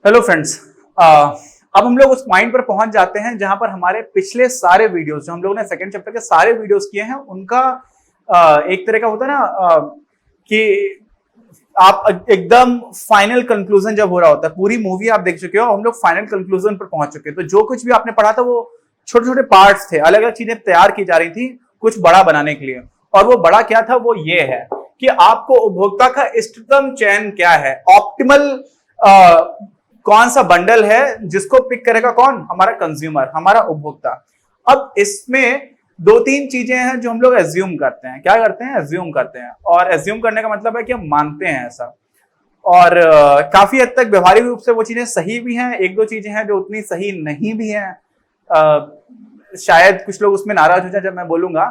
Hello friends, अब हम लोग उस पॉइंट पर पहुंच जाते हैं जहां पर हमारे पिछले सारे वीडियोस जो हम लोगों ने सेकंड चैप्टर के सारे वीडियोस किए हैं उनका एक तरह का होता है ना कि आप एकदम फाइनल कंक्लूजन जब हो रहा होता है, पूरी मूवी आप देख चुके हो, हम लोग फाइनल कंक्लूजन पर पहुंच चुके हैं। तो जो कुछ भी आपने पढ़ा था वो छोटे छोटे पार्ट्स थे, अलग अलग चीजें तैयार की जा रही थी कुछ बड़ा बनाने के लिए। और वो बड़ा क्या था, वो ये है कि आपको उपभोक्ता का इष्टतम चयन क्या है, ऑप्टिमल कौन सा बंडल है जिसको पिक करेगा कौन, हमारा कंज्यूमर, हमारा उपभोक्ता। अब इसमें दो तीन चीजें हैं जो हम लोग एज्यूम करते हैं। क्या करते हैं? एज्यूम करते हैं। और एज्यूम करने का मतलब है कि हम मानते हैं ऐसा, और काफी हद तक व्यवहारिक रूप से वो चीजें सही भी हैं। एक दो चीजें हैं जो उतनी सही नहीं भी हैं। शायद कुछ लोग उसमें नाराज हो जाए जब मैं बोलूंगा।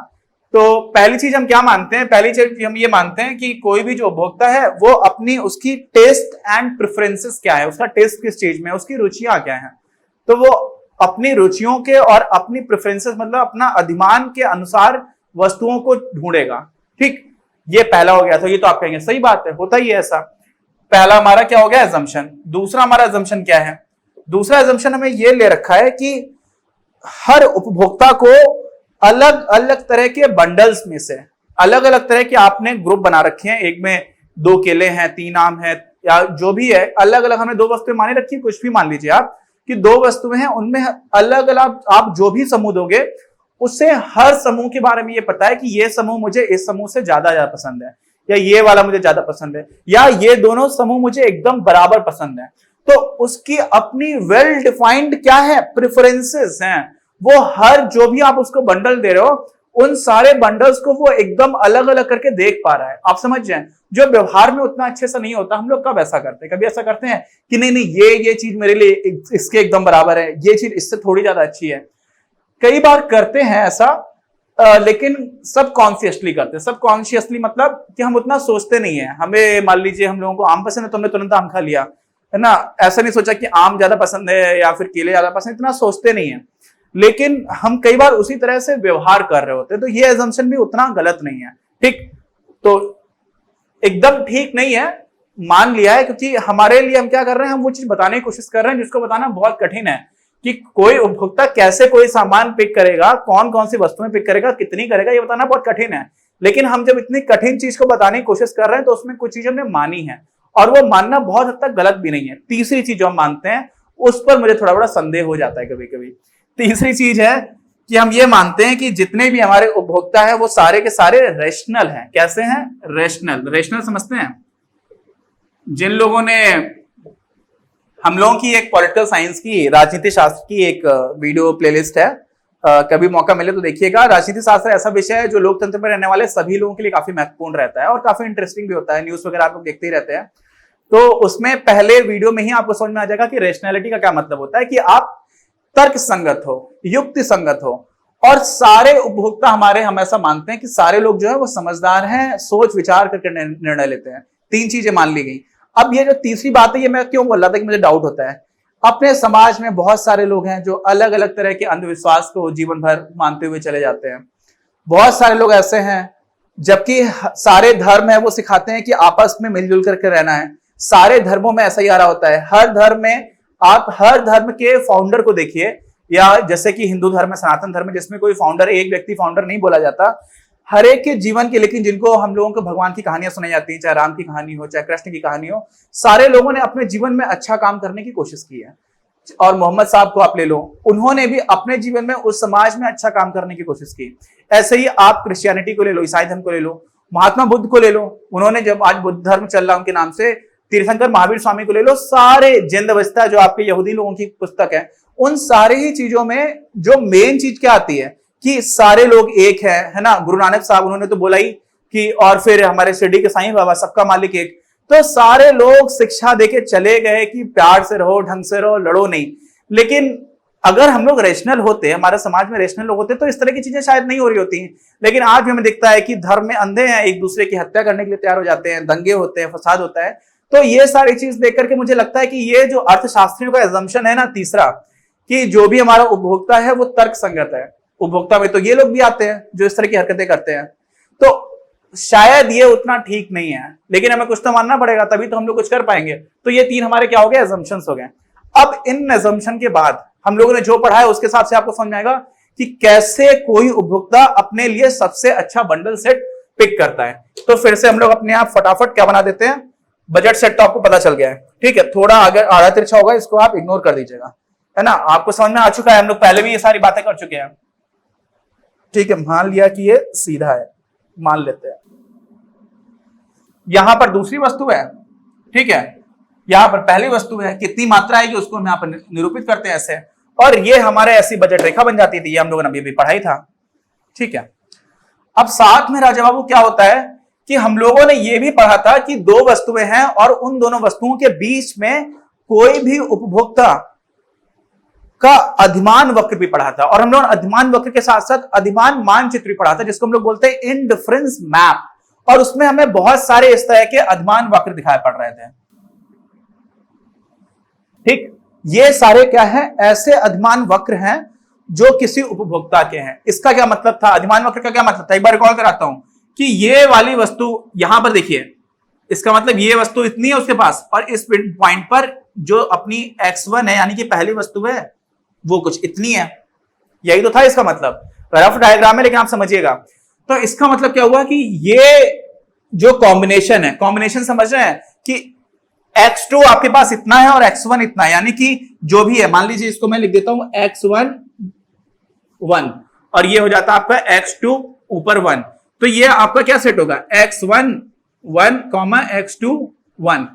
तो पहली चीज हम क्या मानते हैं? पहली चीज हम ये मानते हैं कि कोई भी जो उपभोक्ता है वो अपनी उसकी टेस्ट एंड प्रेफरेंसेस क्या है, उसका टेस्ट किस चीज में, उसकी रुचियां क्या हैं। तो वो अपनी रुचियों के और अपनी प्रेफरेंसेस मतलब अपना अधिमान के अनुसार वस्तुओं को ढूंढेगा। ठीक, ये पहला हो गया। तो ये तो आप कहेंगे सही बात है, होता ही है ऐसा। पहला हमारा क्या हो गया? एजम्पशन। दूसरा हमारा एजम्पशन क्या है? दूसरा एजम्पशन हमें ये ले रखा है कि हर उपभोक्ता को अलग अलग तरह के बंडल्स में से अलग अलग तरह के आपने ग्रुप बना रखे हैं। एक में 2 केले हैं, 3 आम है, या जो भी है, अलग अलग हमने 2 वस्तुएं माने रखी, कुछ भी मान लीजिए आप कि 2 वस्तुएं हैं, उनमें अलग अलग आप जो भी समूह दोगे उससे हर समूह के बारे में ये पता है कि ये समूह मुझे इस समूह से ज्यादा पसंद है, या ये वाला मुझे ज्यादा पसंद है, या ये दोनों समूह मुझे एकदम बराबर पसंद है। तो उसकी अपनी वेल डिफाइंड क्या है? प्रेफरेंसेस हैं। वो हर जो भी आप उसको बंडल दे रहे हो उन सारे बंडल्स को वो एकदम अलग अलग करके देख पा रहा है। आप समझ जाएं, जो व्यवहार में उतना अच्छे से नहीं होता। हम लोग कब ऐसा करते हैं? कभी ऐसा करते हैं कि नहीं नहीं ये चीज मेरे लिए इसके एकदम बराबर है, ये चीज इससे थोड़ी ज्यादा अच्छी है। कई बार करते हैं ऐसा, लेकिन सबकॉन्शियसली करते हैं। सबकॉन्शियसली मतलब कि हम उतना सोचते नहीं है। हमें मान लीजिए हम लोगों को आम पसंद है तो हमने तुरंत आम खा लिया, है ना। ऐसा नहीं सोचा कि आम ज्यादा पसंद है या फिर केले ज्यादा पसंद, इतना सोचते नहीं है। लेकिन हम कई बार उसी तरह से व्यवहार कर रहे होते हैं। तो ये एजम्पशन भी उतना गलत नहीं है। ठीक, तो एकदम ठीक नहीं है, मान लिया है, क्योंकि हमारे लिए हम क्या कर रहे हैं, हम वो चीज बताने की कोशिश कर रहे हैं जिसको बताना बहुत कठिन है कि कोई उपभोक्ता कैसे कोई सामान पिक करेगा, कौन कौन सी वस्तुएं पिक करेगा, कितनी करेगा, ये बताना बहुत कठिन है। लेकिन हम जब इतनी कठिन चीज को बताने की कोशिश कर रहे हैं तो उसमें कुछ चीजें हमने मानी है, और वो मानना बहुत हद तक गलत भी नहीं है। तीसरी चीज जो हम मानते हैं उस पर मुझे थोड़ा बड़ा संदेह हो जाता है कभी कभी। तीसरी चीज है कि हम ये मानते हैं कि जितने भी हमारे उपभोक्ता हैं वो सारे के सारे रेशनल हैं। कैसे हैं? रेशनल। रेशनल समझते हैं? जिन लोगों ने, हम लोगों की एक पॉलिटिकल साइंस की, राजनीति शास्त्र की एक वीडियो प्लेलिस्ट है, कभी मौका मिले तो देखिएगा। राजनीति शास्त्र ऐसा विषय है जो लोकतंत्र में रहने वाले सभी लोगों के लिए काफी महत्वपूर्ण रहता है और काफी इंटरेस्टिंग भी होता है। न्यूज वगैरह आप लोग देखते ही रहते हैं। तो उसमें पहले वीडियो में ही आपको समझ में आ जाएगा कि रेशनैलिटी का क्या मतलब होता है, कि आप तर्क संगत हो, युक्ति संगत हो। और सारे उपभोक्ता हमारे, हम ऐसा मानते हैं कि सारे लोग जो है वो समझदार हैं, सोच विचार करके निर्णय लेते हैं। 3 चीजें मान ली गई। अब ये जो तीसरी बात है, ये मैं क्यों बोल रहा था कि मुझे डाउट होता है। अपने समाज में बहुत सारे लोग हैं जो अलग अलग तरह के अंधविश्वास को जीवन भर मानते हुए चले जाते हैं। बहुत सारे लोग ऐसे हैं, जबकि सारे धर्म है वो सिखाते हैं कि आपस में मिलजुल करके रहना है। सारे धर्मों में ऐसा ही आ रहा होता है। हर धर्म में आप हर धर्म के फाउंडर को देखिए, या जैसे कि हिंदू धर्म में, सनातन धर्म में, जिसमें कोई फाउंडर, एक व्यक्ति फाउंडर नहीं बोला जाता, हर एक के जीवन के, लेकिन जिनको हम लोगों को भगवान की कहानियां सुनाई जाती हैं, चाहे राम की कहानी हो, चाहे कृष्ण की कहानी हो, सारे लोगों ने अपने जीवन में अच्छा काम करने की कोशिश की है। और मोहम्मद साहब को आप ले लो, उन्होंने भी अपने जीवन में उस समाज में अच्छा काम करने की कोशिश की। ऐसे ही आप क्रिश्चियनिटी को ले लो, ईसाई धर्म को ले लो, महात्मा बुद्ध को ले लो, उन्होंने, जब आज बुद्ध धर्म चल रहा उनके नाम से, तीर्थंकर महावीर स्वामी को ले लो, सारे जिंद अवस्था जो आपके यहूदी लोगों की पुस्तक है, उन सारे ही चीजों में जो मेन चीज क्या आती है कि सारे लोग एक है ना। गुरु नानक साहब, उन्होंने तो बोला ही कि, और फिर हमारे शिरडी के साईं बाबा, सबका मालिक एक। तो सारे लोग शिक्षा देके चले गए कि प्यार से रहो, ढंग से रहो, लड़ो नहीं। लेकिन अगर हम लोग रेशनल होते, हमारे समाज में रेशनल लोग होते, तो इस तरह की चीजें शायद नहीं हो रही होती। लेकिन आज भी हमें दिखता है कि धर्म में अंधे हैं, एक दूसरे की हत्या करने के लिए तैयार हो जाते हैं, दंगे होते हैं, फसाद होता है। तो ये सारी चीज देख करके मुझे लगता है कि ये जो अर्थशास्त्रियों का एजम्पशन है ना, तीसरा, कि जो भी हमारा उपभोक्ता है वो तर्क संगत है, उपभोक्ता में तो ये लोग भी आते हैं जो इस तरह की हरकतें करते हैं। तो शायद ये उतना ठीक नहीं है, लेकिन हमें कुछ तो मानना पड़ेगा, तभी तो हम लोग कुछ कर पाएंगे। तो ये 3 हमारे क्या हो गए, assumptions हो गए। अब इन assumption के बाद हम लोगों ने जो पढ़ा है उसके हिसाब से आपको समझ में आएगा कि कैसे कोई उपभोक्ता अपने लिए सबसे अच्छा बंडल सेट पिक करता है। तो फिर से हम लोग अपने आप फटाफट क्या बना देते हैं, बजट सेट तो आपको पता चल गया है, ठीक है। थोड़ा अगर आड़ा तिरछा होगा इसको आप इग्नोर कर दीजिएगा, है ना। आपको समझ में आ चुका है, हम लोग पहले भी ये सारी बातें कर चुके हैं, ठीक है। मान लिया कि ये सीधा है, मान लेते हैं। यहां पर दूसरी वस्तु है, ठीक है, यहां पर पहली वस्तु है, कितनी मात्रा आएगी उसको हम यहां पर निरूपित करते हैं ऐसे, और ये हमारे ऐसी बजट रेखा बन जाती थी, ये हम लोगों ने अभी भी पढ़ाई था, ठीक है। अब साथ में राजा बाबू क्या होता है कि हम लोगों ने ये भी पढ़ा था कि 2 वस्तुएं हैं और उन दोनों वस्तुओं के बीच में कोई भी उपभोक्ता का अधिमान वक्र भी पढ़ा था, और हम लोग अधिमान वक्र के साथ साथ अधिमान मानचित्र भी पढ़ा था, जिसको हम लोग बोलते हैं इंडिफरेंस मैप। और उसमें हमें बहुत सारे इस तरह के अधिमान वक्र दिखाई पड़ रहे थे, ठीक। ये सारे क्या है, ऐसे अधिमान वक्र हैं जो किसी उपभोक्ता के हैं। इसका क्या मतलब था, अधिमान वक्र का क्या मतलब था, एक बार रिकॉल कराता हूं कि ये वाली वस्तु यहां पर देखिए, इसका मतलब ये वस्तु इतनी है उसके पास, और इस पॉइंट पर जो अपनी x1 है यानी कि पहली वस्तु है वो कुछ इतनी है। यही तो था इसका मतलब, रफ डायग्राम है लेकिन आप समझिएगा। तो इसका मतलब क्या हुआ कि ये जो कॉम्बिनेशन है, कॉम्बिनेशन समझ रहे हैं कि x2 आपके पास इतना है और x1 इतना है, यानी कि जो भी है, मान लीजिए इसको मैं लिख देता हूं x1 1 और ये हो जाता है आपका x2 ऊपर 1। तो ये आपका क्या सेट होगा, x1 1, x2 1।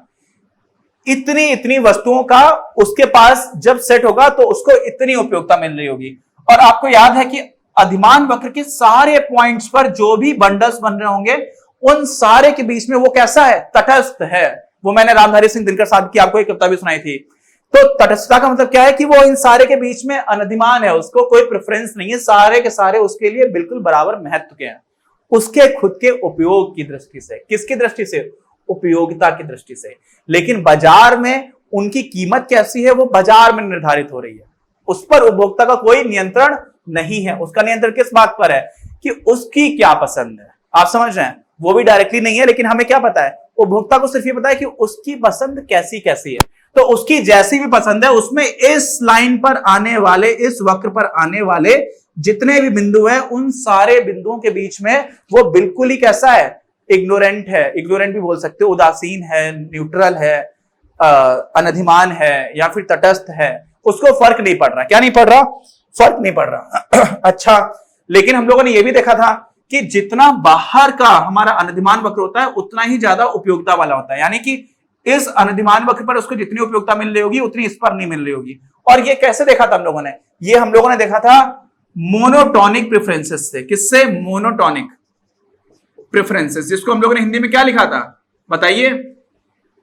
इतनी इतनी वस्तुओं का उसके पास जब सेट होगा तो उसको इतनी उपयोगिता मिल रही होगी। और आपको याद है कि अधिमान वक्र के सारे पॉइंट्स पर जो भी बंडल्स बन रहे होंगे उन सारे के बीच में वो कैसा है, तटस्थ है। वो मैंने रामधारी सिंह दिनकर साहब की आपको एक कविता भी सुनाई थी। तो तटस्थता का मतलब क्या है कि वो इन सारे के बीच में अनधिमान है, उसको कोई प्रेफरेंस नहीं है, सारे के सारे उसके लिए बिल्कुल बराबर महत्व के हैं, उसके खुद के उपयोग की दृष्टि से। किसकी दृष्टि से, उपयोगिता की दृष्टि से। लेकिन बाजार में उनकी कीमत कैसी है वो बाजार में निर्धारित हो रही है, उस पर उपभोक्ता का कोई नियंत्रण नहीं है। उसका नियंत्रण किस बात पर है कि उसकी क्या पसंद है, आप समझ रहे हैं। वो भी डायरेक्टली नहीं है, लेकिन हमें क्या पता है, उपभोक्ता को सिर्फ ये पता है कि उसकी पसंद कैसी कैसी है। तो उसकी जैसी भी पसंद है उसमें इस लाइन पर आने वाले, इस वक्र पर आने वाले जितने भी बिंदु हैं उन सारे बिंदुओं के बीच में वो बिल्कुल ही कैसा है, इग्नोरेंट है, इग्नोरेंट भी बोल सकते हो, उदासीन है, न्यूट्रल है, अनधिमान है या फिर तटस्थ है। उसको फर्क नहीं पड़ रहा। क्या नहीं पड़ रहा, फर्क नहीं पड़ रहा। अच्छा, लेकिन हम लोगों ने यह भी देखा था कि जितना बाहर का हमारा अनधिमान वक्र होता है उतना ही ज्यादा उपयोगिता वाला होता है, यानी कि इस अनधिमान वक्र पर उसको जितनी उपयोगिता मिल रही होगी उतनी इस पर नहीं मिल रही होगी। और ये कैसे देखा था हम लोगों ने, ये हम लोगों ने देखा था मोनोटॉनिक प्रेफरेंसेस से। किससे, मोनोटॉनिक प्रेफरेंसेस, जिसको हम लोगों ने हिंदी में क्या लिखा था बताइए,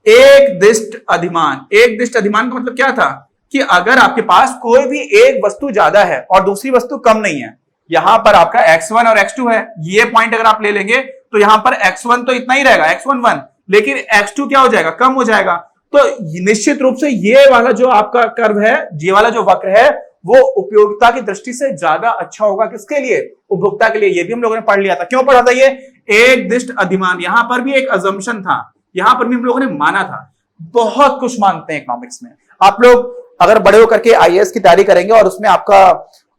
एक दिष्ट अधिमान। एक दिष्ट अधिमान का मतलब क्या था कि अगर आपके पास कोई भी एक वस्तु ज्यादा है और दूसरी वस्तु कम नहीं है, यहां पर आपका x1 और x2 है, ये पॉइंट अगर आप ले लेंगे तो यहां पर x1 तो इतना ही रहेगा, x1 1, लेकिन x2 क्या हो जाएगा, कम हो जाएगा। तो निश्चित रूप से ये वाला जो आपका कर्व है, ये वाला जो वक्र है वो उपयोगिता की दृष्टि से ज्यादा अच्छा होगा। किसके लिए, उपभोक्ता के लिए। ये भी हम लोगों ने पढ़ लिया था। क्यों पढ़ा था ये, एक दिष्ट अधिमान। यहां पर भी एक अजम्पशन था, यहां पर भी हम लोगों ने माना था। बहुत कुछ मानते हैं इकोनॉमिक्स में। आप लोग अगर बड़े होकर के आईएएस की तैयारी करेंगे और उसमें आपका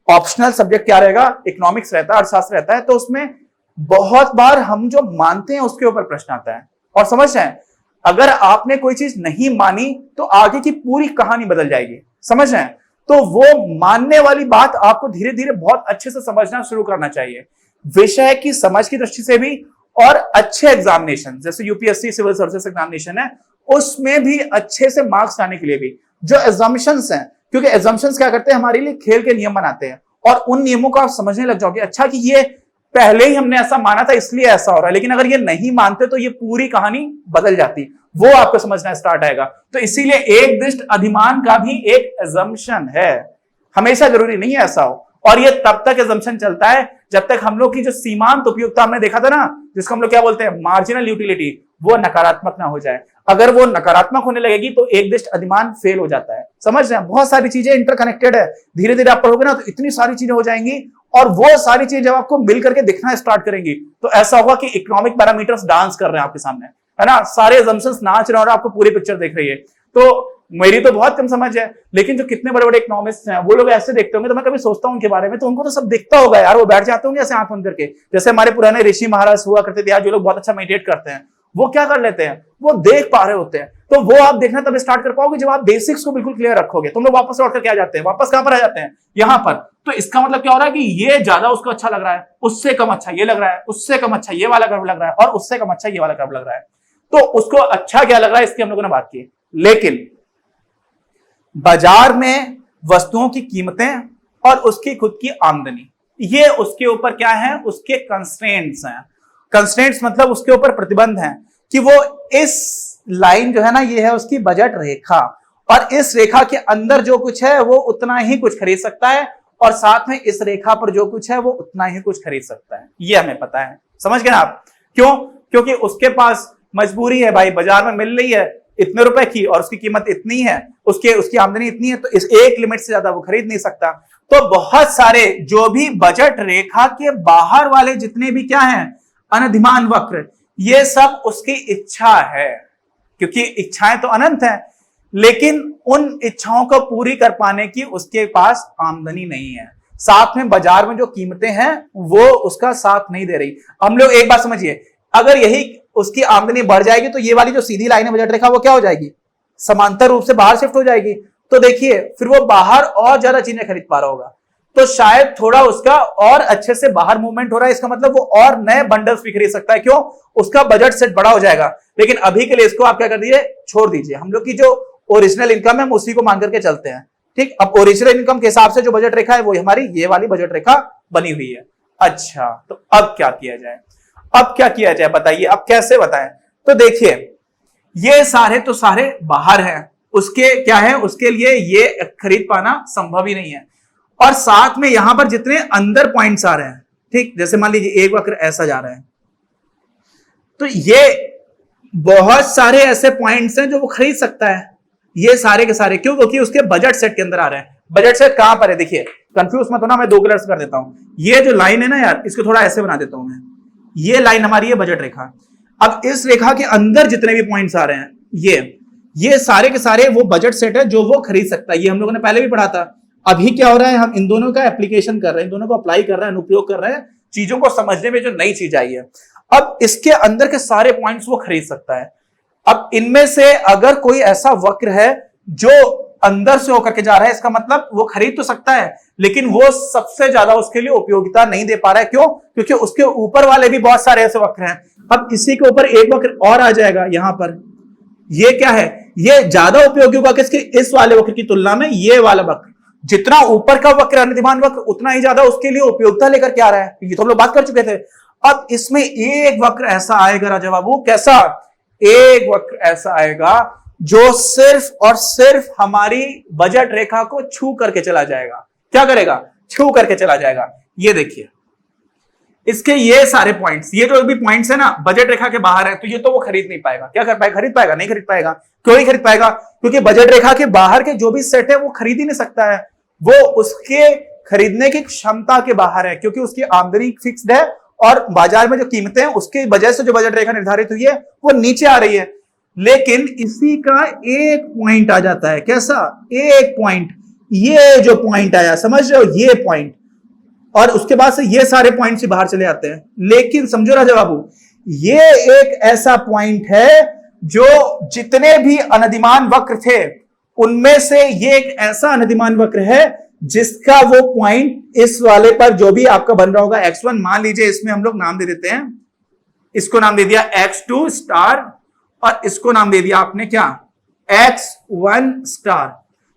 ऑप्शनल सब्जेक्ट क्या रहेगा, इकोनॉमिक्स रहता है, अर्थशास्त्र रहता है, तो उसमें बहुत बार हम जो मानते हैं उसके ऊपर प्रश्न आता है। और समझ रहे हैं, अगर आपने कोई चीज नहीं मानी तो आगे की पूरी कहानी बदल जाएगी, समझ रहे हैं। तो वो मानने वाली बात आपको धीरे धीरे बहुत अच्छे से समझना शुरू करना चाहिए, विषय की समझ की दृष्टि से भी, और अच्छे एग्जामिनेशन जैसे यूपीएससी सिविल सर्विसेज एग्जामिनेशन है उसमें भी अच्छे से मार्क्स लाने के लिए भी जो एजम्पशंस हैं, क्योंकि एजम्पशंस क्या करते हैं, हमारे लिए खेल के नियम बनाते हैं, और उन नियमों को आप समझने लग जाओगे। अच्छा कि ये पहले ही हमने ऐसा माना था इसलिए ऐसा हो रहा है, लेकिन अगर ये नहीं मानते तो ये पूरी कहानी बदल जाती, वो आपको समझना स्टार्ट आएगा। तो इसीलिए एक दिष्ट अधिमान का भी एक एजम्पशन है, हमेशा जरूरी नहीं है ऐसा हो। और ये तब तक एजम्पशन चलता है जब तक हम लोग की जो सीमांत उपयोगिता हमने देखा था ना, जिसको हम लोग क्या बोलते हैं, मार्जिनल यूटिलिटी, वो नकारात्मक ना हो जाए। अगर वो नकारात्मक होने लगेगी तो एक दिष्ट अधिमान फेल हो जाता है। समझ रहे हैं, बहुत सारी चीजें इंटरकनेक्टेड है। धीरे धीरे आप पढ़ोगे ना तो इतनी सारी चीजें हो जाएंगी और वो सारी चीजें जब आपको मिल करके दिखना स्टार्ट करेंगी तो ऐसा होगा कि इकोनॉमिक पैरामीटर्स डांस कर रहे हैं आपके सामने, है ना, सारे assumptions नाच रहे हैं और आपको पूरी पिक्चर देख रही है। तो मेरी तो बहुत कम समझ है, लेकिन जो कितने बड़े बड़े इकोनॉमिस्ट हैं वो लोग ऐसे देखते होंगे, तो मैं कभी सोचता हूं उनके बारे में, तो उनको तो सब दिखता होगा यार, वो बैठ जाते होंगे ऐसे आंख बंद करके, जैसे हमारे पुराने ऋषि महाराज हुआ करते थे यार, जो लोग बहुत अच्छा मेडिटेट करते हैं, वो क्या कर लेते हैं, वो देख पा रहे होते हैं। तो वो आप देखना तब स्टार्ट कर पाओगे जब आप बेसिक्स को बिल्कुल क्लियर रखोगे। तुम लोग वापस लौट करके आ जाते हैं, वापस कहां पर आ जाते हैं, यहां पर। तो इसका मतलब क्या हो रहा है कि ये ज्यादा उसको अच्छा लग रहा है, उससे कम अच्छा ये लग रहा है, उससे कम अच्छा ये वाला कर्व लग रहा है, और उससे कम अच्छा ये वाला कर्व लग रहा है। तो उसको अच्छा क्या लग रहा है इसकी हम लोगों ने बात की। लेकिन बाजार में वस्तुओं की कीमतें और उसकी खुद की आमदनी, ये उसके ऊपर क्या है, उसके कंस्ट्रेंट्स हैं। कंस्ट्रेंट्स मतलब उसके ऊपर प्रतिबंध हैं कि वो इस लाइन जो है ना, ये है उसकी बजट रेखा, और इस रेखा के अंदर जो कुछ है वो उतना ही कुछ खरीद सकता है, और साथ में इस रेखा पर जो कुछ है वो उतना ही कुछ खरीद सकता है। ये हमें पता है, समझ गए ना आप? क्यों? क्योंकि उसके पास मजबूरी है भाई, बाजार में मिल रही है इतने रुपए की और उसकी कीमत इतनी है, उसकी आमदनी इतनी है, तो इस एक लिमिट से ज्यादा वो खरीद नहीं सकता। तो बहुत सारे जो भी बजट रेखा के बाहर वाले जितने भी क्या हैं अनधिमान वक्र, ये सब उसकी इच्छा है, क्योंकि इच्छाएं तो अनंत हैं, लेकिन उन इच्छाओं को पूरी कर पाने की उसके पास आमदनी नहीं है। साथ में बाजार में जो कीमतें हैं वो उसका साथ नहीं दे रही। हम लोग एक बात समझिए, अगर यही उसकी आमदनी बढ़ जाएगी तो ये वाली जो सीधी लाइन है बजट रेखा, वो क्या हो जाएगी, समांतर रूप से बाहर शिफ्ट हो जाएगी। तो देखिए फिर वो बाहर और ज्यादा चीजें खरीद पा रहा होगा, तो शायद थोड़ा उसका और अच्छे से बाहर मूवमेंट हो रहा है, इसका मतलब वो और नए बंडल्स भी खरीद सकता है। क्यों? उसका बजट सेट बड़ा हो जाएगा। लेकिन अभी के लिए इसको आप क्या कर दीजिए, छोड़ दीजिए। हम लोग की जो ओरिजिनल इनकम है हम उसी को मान करके चलते हैं, ठीक। अब ओरिजिनल इनकम के हिसाब से जो बजट रेखा है वो हमारी ये वाली बजट रेखा बनी हुई है। अच्छा, तो अब क्या किया जाए, अब क्या किया जाए बताइए, अब कैसे बताएं? तो देखिए ये सारे तो सारे बाहर हैं, उसके क्या है, उसके लिए ये खरीद पाना संभव ही नहीं है। और साथ में यहां पर जितने अंदर पॉइंट्स आ रहे हैं, ठीक, जैसे मान लीजिए एक वक्र ऐसा जा रहा है, तो ये बहुत सारे ऐसे पॉइंट्स हैं जो वो खरीद सकता है, ये सारे के सारे। क्यों? क्योंकि उसके बजट सेट के अंदर आ रहे हैं। बजट सेट कहां पर है, देखिए कंफ्यूज मत होना, मैं दो कलर्स कर देता हूं। ये जो लाइन है ना यार, इसको थोड़ा ऐसे बना देता हूं मैं, ये लाइन हमारी है बजट रेखा। अब इस रेखा के अंदर जितने भी पॉइंट्स आ रहे हैं, ये सारे के सारे वो बजट सेट है जो वो खरीद सकता है। ये हम लोगों ने पहले भी पढ़ा था। अभी क्या हो रहा है, हम इन दोनों का एप्लीकेशन कर रहे हैं, इन दोनों को अप्लाई कर रहे हैं, उपयोग कर रहे हैं, चीजों को समझने में जो नई चीज आई है। अब इसके अंदर के सारे पॉइंट्स वो खरीद सकता है। अब इनमें से अगर कोई ऐसा वक्र है जो अंदर से होकर के जा रहा है, इसका मतलब वो खरीद तो सकता है, लेकिन वो सबसे ज्यादा उसके लिए उपयोगिता नहीं दे पा रहा है। क्यों? क्योंकि उसके ऊपर वाले भी बहुत सारे ऐसे वक्र हैं। अब इसी के ऊपर एक वक्र और आ जाएगा यहां पर, ये क्या है, ये ज्यादा उपयोगी होगा किसके, इस वाले वक्र की तुलना में। ये वाला वक्र, जितना ऊपर का वक्र अनधिमान वक्र, उतना ही ज्यादा उसके लिए उपयोगिता लेकर के आ रहा है। ये तो हम लोग बात कर चुके थे। अब इसमें एक वक्र ऐसा आएगा राजा बाबू, कैसा, एक वक्र ऐसा आएगा जो सिर्फ और सिर्फ हमारी बजट रेखा को छू करके चला जाएगा। क्या करेगा? छू करके चला जाएगा। ये देखिए इसके ये सारे पॉइंट्स, ये जो भी पॉइंट्स है ना बजट रेखा के बाहर है, तो ये तो वो खरीद नहीं पाएगा। क्या कर पाएगा? खरीद पाएगा? नहीं खरीद पाएगा। क्यों नहीं खरीद पाएगा? क्योंकि बजट रेखा के बाहर के जो भी सेट है वो खरीद ही नहीं सकता है, वो उसके खरीदने की क्षमता के बाहर है, क्योंकि उसकी आमदनी फिक्स्ड है और बाजार में जो कीमतें हैं उसकी वजह से जो बजट रेखा निर्धारित हुई है वो नीचे आ रही है। लेकिन इसी का एक पॉइंट आ जाता है, कैसा, एक पॉइंट, ये जो पॉइंट आया, समझ रहे हो, ये पॉइंट, और उसके बाद से ये सारे पॉइंट से बाहर चले आते हैं। लेकिन समझो राजा बाबू, ये एक ऐसा पॉइंट है जो जितने भी अनधिमान वक्र थे उनमें से ये एक ऐसा अनधिमान वक्र है जिसका वो पॉइंट इस वाले पर जो भी आपका बन रहा होगा x1, मान लीजिए इसमें हम लोग नाम दे देते हैं, इसको नाम दे दिया x2 स्टार और इसको नाम दे दिया आपने क्या, x1 स्टार।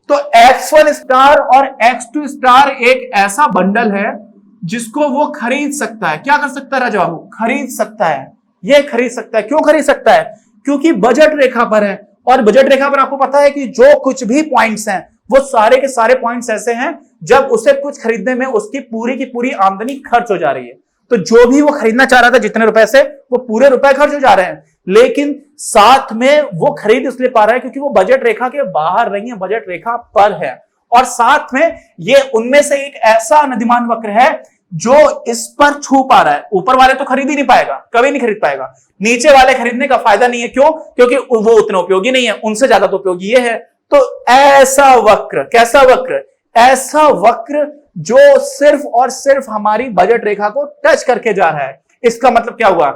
तो x1 स्टार और x2 स्टार एक ऐसा बंडल है जिसको वो खरीद सकता है। क्या कर सकता है राजा बाबू? खरीद सकता है। ये खरीद सकता है। क्यों खरीद सकता है? क्योंकि बजट रेखा पर है, और बजट रेखा पर आपको पता है कि जो कुछ भी पॉइंट्स हैं वो सारे के सारे पॉइंट्स ऐसे हैं जब उसे कुछ खरीदने में उसकी पूरी की पूरी आमदनी खर्च हो जा रही है। तो जो भी वो खरीदना चाह रहा था जितने रुपए से, वो पूरे रुपए खर्च हो जा रहे हैं, लेकिन साथ में वो खरीद इसलिए पा रहा है क्योंकि वो बजट रेखा के बाहर नहीं है, बजट रेखा पर है। और साथ में ये उनमें से एक ऐसा अनधिमान वक्र है जो इस पर छू पा रहा है, ऊपर वाले तो खरीद ही नहीं पाएगा, कभी नहीं खरीद पाएगा, नीचे वाले खरीदने का फायदा नहीं है। क्यों? क्योंकि वो उतना उपयोगी नहीं है, उनसे ज्यादा तो उपयोगी ये है। तो ऐसा वक्र, कैसा वक्र? ऐसा वक्र जो सिर्फ और सिर्फ हमारी बजट रेखा को टच करके जा रहा है। इसका मतलब क्या हुआ?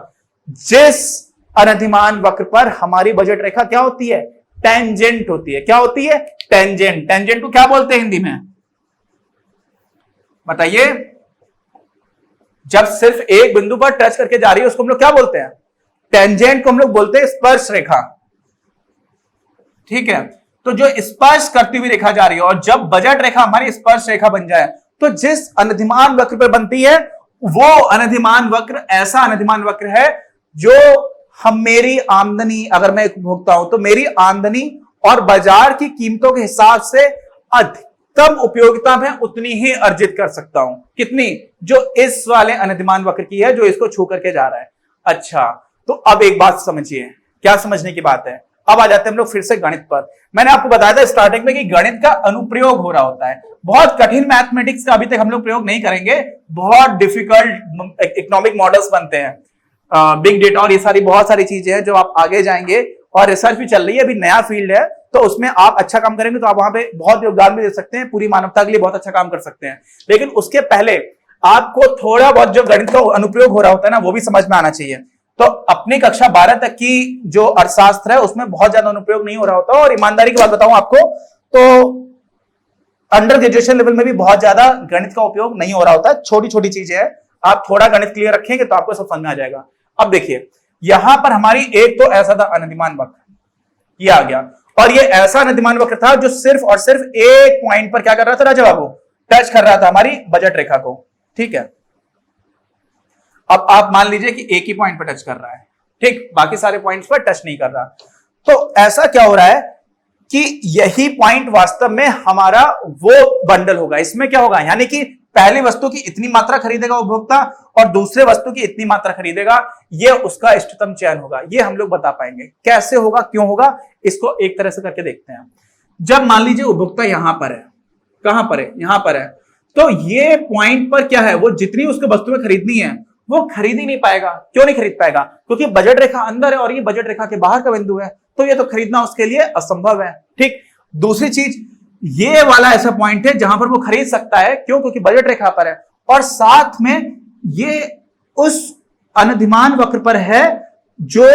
जिस अनधिमान वक्र पर हमारी बजट रेखा क्या होती है? टेंजेंट होती है। क्या होती है? टेंजेंट। टेंजेंट को क्या बोलते हैं हिंदी में? बताइए। जब सिर्फ एक बिंदु पर टच करके जा रही है उसको हम लोग क्या बोलते हैं? टेंजेंट को हम लोग बोलते हैं स्पर्श रेखा। ठीक है, तो जो स्पर्श करती हुई रेखा जा रही है, और जब बजट रेखा हमारी स्पर्श रेखा बन जाए तो जिस अनधिमान वक्र पर बनती है वो अनधिमान वक्र ऐसा अनधिमान वक्र है जो हम मेरी आमदनी, अगर मैं उपभोक्ता हूं तो मेरी आमदनी और बाजार की कीमतों के हिसाब से अधिकतम उपयोगिता में उतनी ही अर्जित कर सकता हूं। कितनी? जो इस वाले अनधिमान वक्र की है, जो इसको छू करके जा रहा है। अच्छा, तो अब एक बात समझिए, क्या समझने की बात है? अब आ जाते हैं हम लोग फिर से गणित पर। मैंने आपको बताया था स्टार्टिंग में कि गणित का अनुप्रयोग हो रहा होता है। बहुत कठिन मैथमेटिक्स का अभी तक हम लोग प्रयोग नहीं करेंगे, बहुत डिफिकल्ट इकोनॉमिक मॉडल्स बनते हैं, बिग डेटा और ये सारी बहुत सारी चीजें हैं जो आप आगे जाएंगे, और रिसर्च भी चल रही है, अभी नया फील्ड है, तो उसमें आप अच्छा काम करेंगे तो आप वहां पे बहुत योगदान भी दे सकते हैं, पूरी मानवता के लिए बहुत अच्छा काम कर सकते हैं। लेकिन उसके पहले आपको थोड़ा बहुत जो गणित का अनुप्रयोग हो रहा होता है ना, वो भी समझ में आना चाहिए। तो अपनी कक्षा 12 तक की जो अर्थशास्त्र है उसमें बहुत ज्यादा अनुप्रयोग नहीं हो रहा होता, और ईमानदारी की बात बताऊं आपको तो अंडर ग्रेजुएशन लेवल में भी बहुत ज्यादा गणित का उपयोग नहीं हो रहा होता है। छोटी छोटी चीजें हैं, आप थोड़ा गणित क्लियर रखेंगे तो आपको सब समझ में आ जाएगा। अब देखिए, यहां पर हमारी एक तो ऐसा था अनधिमान वक्र, ये आ गया, और ये ऐसा अनधिमान वक्र था जो सिर्फ और सिर्फ एक पॉइंट पर क्या कर रहा था राजा बाबू? टच कर रहा था हमारी बजट रेखा को। ठीक है, अब आप मान लीजिए कि एक ही पॉइंट पर टच कर रहा है, ठीक, बाकी सारे पॉइंट्स पर टच नहीं कर रहा। तो ऐसा क्या हो रहा है कि यही पॉइंट वास्तव में हमारा वो बंडल होगा। इसमें क्या होगा? यानी कि पहली वस्तु की इतनी मात्रा खरीदेगा उपभोक्ता और दूसरे वस्तु की इतनी मात्रा खरीदेगा, ये उसका इष्टतम चयन होगा। ये हम लोग बता पाएंगे कैसे होगा, क्यों होगा, इसको एक तरह से करके देखते हैं। जब मान लीजिए उपभोक्ता यहां पर है, कहां पर है? यहां पर है, तो ये पॉइंट पर क्या है? वो जितनी उसको वस्तुएं खरीदनी है वो खरीद ही नहीं पाएगा। क्यों नहीं खरीद पाएगा? क्योंकि बजट रेखा अंदर है और ये बजट रेखा के बाहर का बिंदु है, तो ये तो खरीदना उसके लिए असंभव है। ठीक, दूसरी चीज, ये वाला ऐसा पॉइंट है जहां पर वो खरीद सकता है। क्यों? क्योंकि बजट रेखा पर है, और साथ में ये उस अनधिमान वक्र पर है जो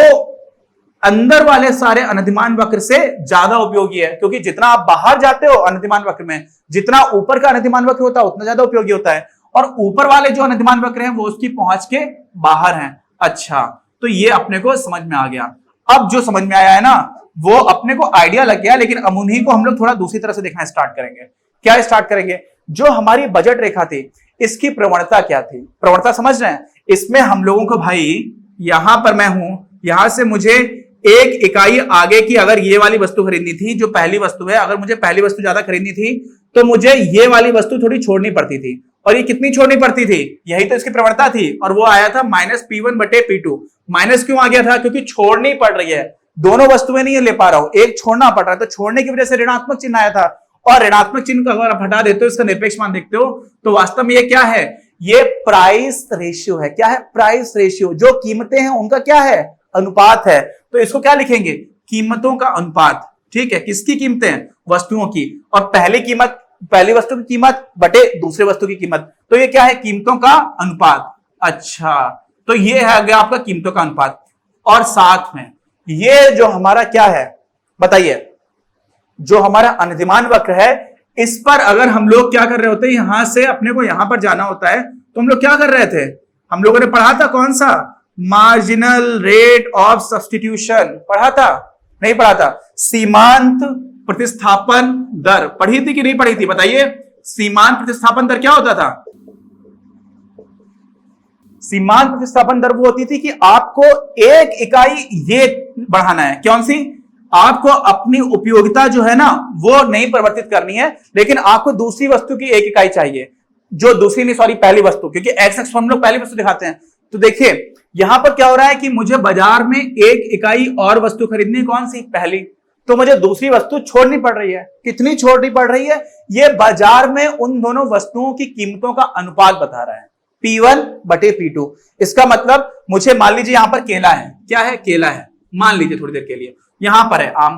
अंदर वाले सारे अनधिमान वक्र से ज्यादा उपयोगी है। क्योंकि जितना आप बाहर जाते हो अनधिमान वक्र में, जितना ऊपर का अनधिमान वक्र होता है उतना ज्यादा उपयोगी होता है, और ऊपर वाले जो अनधिमान वक्र हैं वो उसकी पहुंच के बाहर हैं। अच्छा, तो ये अपने को समझ में आ गया। अब जो समझ में आया है ना, वो अपने को आइडिया लग गया, लेकिन अब उन्हीं को हम लोग थोड़ा दूसरी तरह से देखना स्टार्ट करेंगे। क्या स्टार्ट करेंगे? जो हमारी बजट रेखा थी, इसकी प्रवणता क्या थी? प्रवणता समझ रहे हैं? इसमें हम लोगों को, भाई यहां पर मैं हूं, यहां से मुझे एक इकाई आगे की अगर ये वाली वस्तु खरीदनी थी, जो पहली वस्तु है, अगर मुझे पहली वस्तु ज्यादा खरीदनी थी तो मुझे ये वाली वस्तु थोड़ी छोड़नी पड़ती थी। और ये कितनी छोड़नी पड़ती थी? यही तो इसकी प्रवणता थी, और वो आया था -P1/P2। माइनस क्यों आ गया था? क्योंकि छोड़नी पड़ रही है, दोनों वस्तुएं नहीं ले पा रहा हूं, एक छोड़ना पड़ रहा है, तो छोड़ने की वजह से ऋणात्मक चिन्ह आया था। और ऋणात्मक चिन्ह को अगर आप हटा देते हो, इसका निरपेक्ष मान देखते हो, तो वास्तव में ये क्या है? ये प्राइस रेशियो है। क्या है? Price ratio. जो कीमतें हैं उनका क्या है? अनुपात है। तो इसको क्या लिखेंगे? कीमतों का अनुपात। ठीक है, किसकी कीमतें? वस्तुओं की। और पहली वस्तु की कीमत बटे दूसरे वस्तु की कीमत, तो ये क्या है? कीमतों का अनुपात। अच्छा, तो ये है गया आपका कीमतों का अनुपात। और साथ में ये जो हमारा क्या है बताइए, जो हमारा अनधिमान वक्र है, इस पर अगर हम लोग क्या कर रहे होते हैं, यहां से अपने को यहां पर जाना होता है, तो हम लोग क्या कर रहे थे? हम लोगों ने पढ़ा था कौन सा? मार्जिनल रेट ऑफ सब्स्टिट्यूशन पढ़ा था? नहीं पढ़ा था? सीमांत प्रतिस्थापन दर पढ़ी थी कि नहीं पढ़ी थी? बताइए। सीमांत प्रतिस्थापन दर क्या होता था? सीमांत प्रतिस्थापन दर वो होती थी कि आपको एक इकाई ये बढ़ाना है। कौन सी? आपको अपनी उपयोगिता जो है ना वो नहीं परिवर्तित करनी है, लेकिन आपको दूसरी वस्तु की एक इकाई चाहिए, जो दूसरी नहीं, सॉरी, पहली वस्तु, क्योंकि एक्स एक्स हम लोग पहली वस्तु दिखाते हैं। तो देखिए यहां पर क्या हो रहा है कि मुझे बाजार में एक इकाई और वस्तु खरीदनी, कौन सी? पहली। तो मुझे दूसरी वस्तु छोड़नी पड़ रही है। कितनी छोड़नी पड़ रही है? ये बाजार में उन दोनों वस्तुओं की कीमतों का अनुपात बता रहा है। P1 बटे P2। इसका मतलब मुझे मान लीजिए यहां पर केला है, क्या है, केला है, मान लीजिए थोड़ी देर के लिए, यहां पर है आम,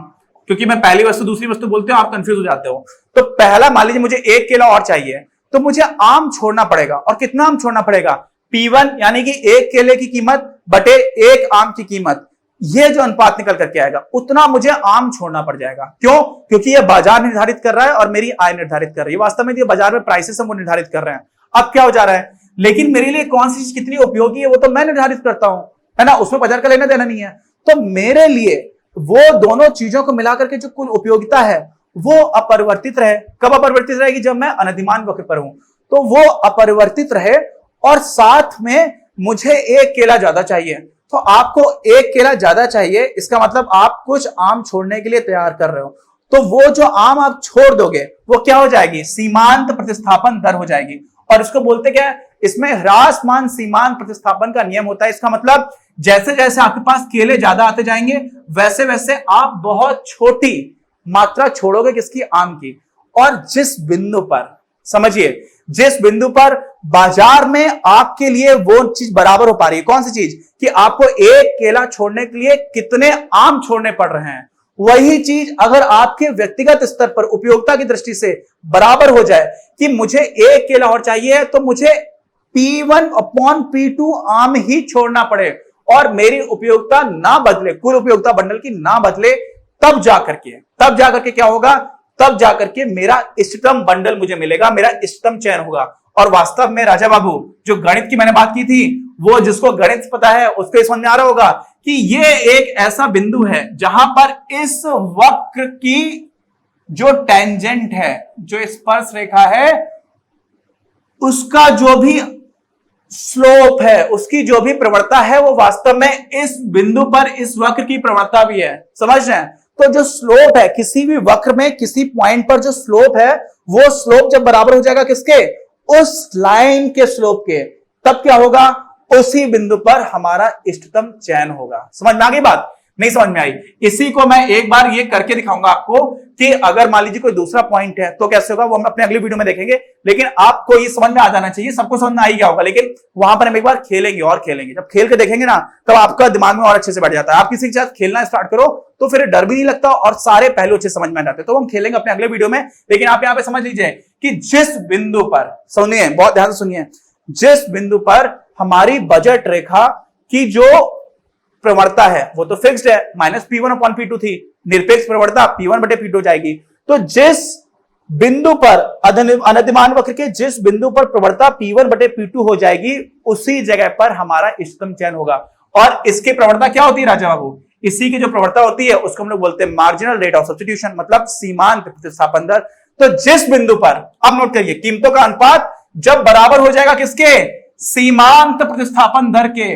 क्योंकि मैं पहली वस्तु दूसरी वस्तु बोलते हो आप कंफ्यूज हो जाते हो। तो पहला मान लीजिए मुझे एक केला और चाहिए, तो मुझे आम छोड़ना पड़ेगा, और कितना आम छोड़ना पड़ेगा, P1 यानी कि एक केले की कीमत बटे एक आम की कीमत, ये जो अनुपात निकल करके आएगा उतना मुझे आम छोड़ना पड़ जाएगा। क्यों? क्योंकि ये बाजार निर्धारित कर रहा है और मेरी आय निर्धारित कर रही है। वास्तव में ये बाजार में प्राइसेस हम वो निर्धारित कर रहे हैं। अब क्या हो जा रहा है, लेकिन मेरे लिए कौन सी चीज कितनी उपयोगी है वो तो मैं निर्धारित करता हूं, है ना, उसमें बाजार का लेना देना नहीं है। तो मेरे लिए वो दोनों चीजों को मिलाकर के जो कुल उपयोगिता है वो अपरिवर्तित रहे। कब अपरिवर्तित रहेगी? जब मैं अनधिमान वक्र पर हूं, तो वो अपरिवर्तित रहे, और साथ में मुझे एक केला ज्यादा चाहिए। तो आपको एक केला ज्यादा चाहिए, इसका मतलब आप कुछ आम छोड़ने के लिए तैयार कर रहे हो। तो वो जो आम आप छोड़ दोगे वो क्या हो जाएगी, सीमांत प्रतिस्थापन दर हो जाएगी। और इसको बोलते क्या है, इसमें ह्रासमान सीमांत प्रतिस्थापन का नियम होता है। इसका मतलब जैसे जैसे आपके पास केले ज्यादा आते जाएंगे वैसे वैसे आप बहुत छोटी मात्रा छोड़ोगे किसकी, आम की। और जिस बिंदु पर, समझिए, जिस बिंदु पर बाजार में आपके लिए वो चीज बराबर हो पा रही है, कौन सी चीज, कि आपको एक केला छोड़ने के लिए कितने आम छोड़ने पड़ रहे हैं, वही चीज अगर आपके व्यक्तिगत स्तर पर उपयोगिता की दृष्टि से बराबर हो जाए कि मुझे एक केला और चाहिए, तो मुझे P1 अपॉन P2 आम ही छोड़ना पड़े और मेरी उपयोगिता ना बदले, कुल उपयोगिता बंडल की ना बदले, तब जाकर के क्या होगा, तब जाकर के मेरा इष्टतम बंडल मुझे मिलेगा, मेरा इष्टतम चयन होगा। और वास्तव में राजा बाबू, जो गणित की मैंने बात की थी, वो जिसको गणित पता है उसको समझ में आ रहा होगा कि ये एक ऐसा बिंदु है जहां पर इस वक्र की जो टेंजेंट है, जो स्पर्श रेखा है, उसका जो भी स्लोप है, उसकी जो भी प्रवणता है, वो वास्तव में इस बिंदु पर इस वक्र की प्रवणता भी है। समझ रहे हैं? तो जो स्लोप है किसी भी वक्र में, किसी पॉइंट पर जो स्लोप है, वो स्लोप जब बराबर हो जाएगा किसके, उस लाइन के स्लोप के, तब क्या होगा, उसी बिंदु पर हमारा इष्टतम चयन होगा। समझ में आ गई बात? नहीं समझ में आई? इसी को मैं एक बार ये करके दिखाऊंगा आपको कि अगर मान लीजिए कोई दूसरा पॉइंट है तो कैसे होगा, वो हम अपने अगली वीडियो में देखेंगे। लेकिन आपको ये समझ में आ जाना चाहिए, सबको समझ में आ ही गया होगा, लेकिन वहां पर हम एक बार खेलेंगे और खेलेंगे। जब खेल के देखेंगे ना, तब आपका दिमाग में और अच्छे से बैठ जाता है। आप किसी के साथ खेलना स्टार्ट करो तो फिर डर भी नहीं लगता और सारे पहलू अच्छे समझ में आ जाते हैं। तो हम खेलेंगे अपने अगले वीडियो में। लेकिन आप यहां पे समझ लीजिए कि जिस बिंदु पर, सुनिए, बहुत ध्यान से सुनिए, जिस बिंदु पर हमारी बजट रेखा की जो प्रवणता है वो तो फिक्स्ड है, -P1 अपॉन P2 थी, निरपेक्ष प्रवणता P1 बटे P2 जाएगी। तो जिस बिंदु पर अनधिमान वक्र के जिस बिंदु पर प्रवणता P1 बटे P2 हो जाएगी, उसी जगह पर हमारा इष्टतम चयन होगा। और इसकी प्रवणता क्या होती है राजा बाबू? इसी की जो प्रवणता होती है उसको हम लोग बोलते हैं मार्जिनल रेट ऑफ सब्स्टिट्यूशन, मतलब सीमांत प्रतिस्थापन दर। तो जिस बिंदु पर, अब नोट करिए, कीमतों का अनुपात जब बराबर हो जाएगा किसके, सीमांत प्रतिस्थापन दर के,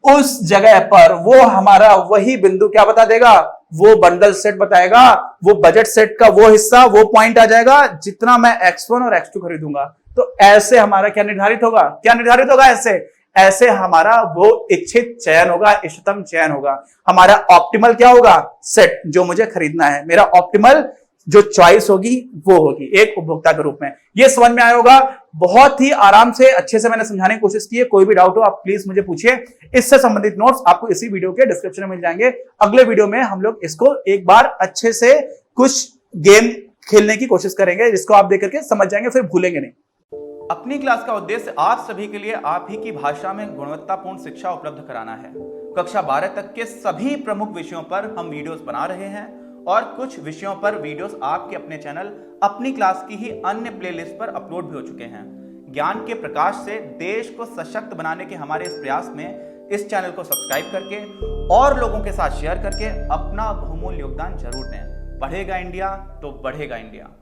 उस जगह पर वो हमारा वही बिंदु क्या बता देगा, वो बंडल सेट बताएगा, वो बजट सेट का वो हिस्सा, वो पॉइंट आ जाएगा जितना मैं X1 और X2 खरीदूंगा। तो ऐसे हमारा क्या निर्धारित होगा, क्या निर्धारित होगा, ऐसे हमारा वो इच्छित चयन होगा, इष्टतम चयन होगा। हमारा ऑप्टिमल क्या होगा, सेट जो मुझे खरीदना है, मेरा ऑप्टिमल जो चॉइस होगी वो होगी एक उपभोक्ता के रूप में। ये समझ में आया होगा। बहुत ही आराम से अच्छे से मैंने समझाने की कोशिश की है। कोई भी डाउट हो आप प्लीज मुझे पूछिए। इससे संबंधित नोट्स आपको इसी वीडियो के डिस्क्रिप्शन में मिल जाएंगे। अगले वीडियो में हम लोग इसको एक बार अच्छे से कुछ गेम खेलने की कोशिश करेंगे, जिसको आप देख करके समझ जाएंगे, फिर भूलेंगे नहीं। अपनी क्लास का उद्देश्य आप सभी के लिए आप ही की भाषा में गुणवत्तापूर्ण शिक्षा उपलब्ध कराना है। कक्षा 12 तक के सभी प्रमुख विषयों पर हम वीडियोस बना रहे हैं और कुछ विषयों पर वीडियोस आपके अपने चैनल अपनी क्लास की ही अन्य प्लेलिस्ट पर अपलोड भी हो चुके हैं। ज्ञान के प्रकाश से देश को सशक्त बनाने के हमारे इस प्रयास में इस चैनल को सब्सक्राइब करके और लोगों के साथ शेयर करके अपना बहुमूल्य योगदान जरूर दें। बढ़ेगा इंडिया तो बढ़ेगा इंडिया।